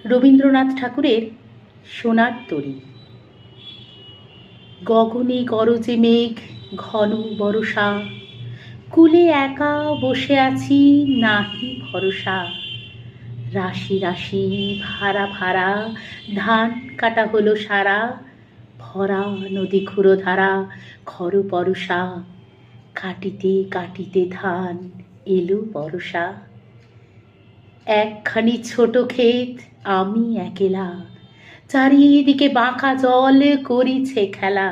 রবীন্দ্রনাথ ঠাকুরের সোনার তরী। গগনে গরজে মেঘ, ঘন বরষা, কূলে একা বসে আছি নাহি ভরসা। রাশি রাশি ভাড়া ভাড়া ধান কাটা হলো সারা, ভরা নদী ক্ষুরধারা খর পরশা। কাটিতে কাটিতে ধান এলো বরষা। একখানি ছোট ক্ষেত আমি একেলা, চারিদিকে বাঁকা জল করিছে খেলা।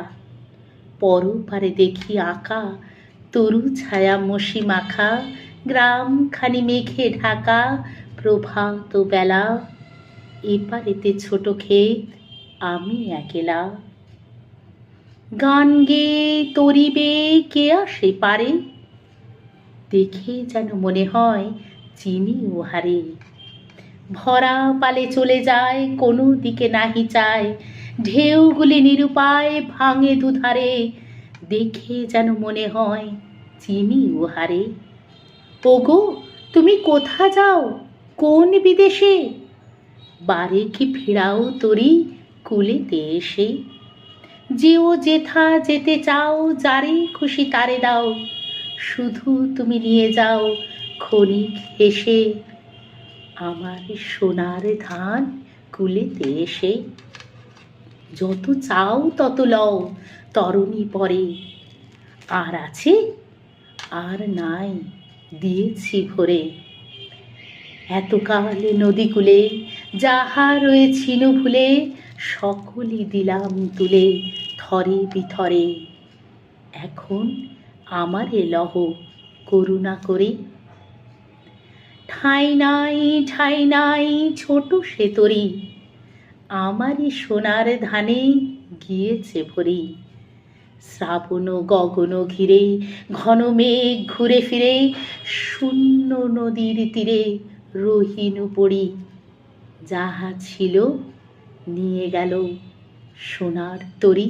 পরপারে দেখি আঁকা তরু ছায়া মসি মাখা, গ্রামখানি মেঘে ঢাকা প্রভাত বেলা। এপারেতে ছোট ক্ষেত আমি একেলা। গান গেয়ে তরিবে কে আসে পারে, দেখে যেন মনে হয় চিনি উহারে। ভরা পালে চলে যায় কোনো দিকে নাহি চায়, ঢেউগুলি নিরুপায় ভাঙে দুধারে। দেখে যেন মনে হয় চিনি উহারে। ওগো তুমি কোথা যাও কোন বিদেশে, বারে কি ফেরাও তরি কুলেতে এসে। যেও যেথা যেতে চাও যারে খুশি তারে দাও, শুধু তুমি নিয়ে যাও ক্ষণিক হেসে আমার সোনার ধান কুলেতে এসে। যত চাও তত লও তরণী পরে, আর আছে আর নাই দিয়েছি ভরে। এতকাল নদীকূলে যাহা রয়েছিল ভুলে, সকলই দিলাম তুলে থরে বিথরে। এখন আমারে লহ করুণা করে। ঠাঁই নাই ছোট সে তরি, আমারই সোনার ধানে গিয়েছে ভরি। শ্রাবণ গগন ঘিরে ঘন মেঘ ঘুরে ফিরে, শূন্য নদীর তীরে রহিনু পড়ি। যাহা ছিল নিয়ে গেল সোনার তরি।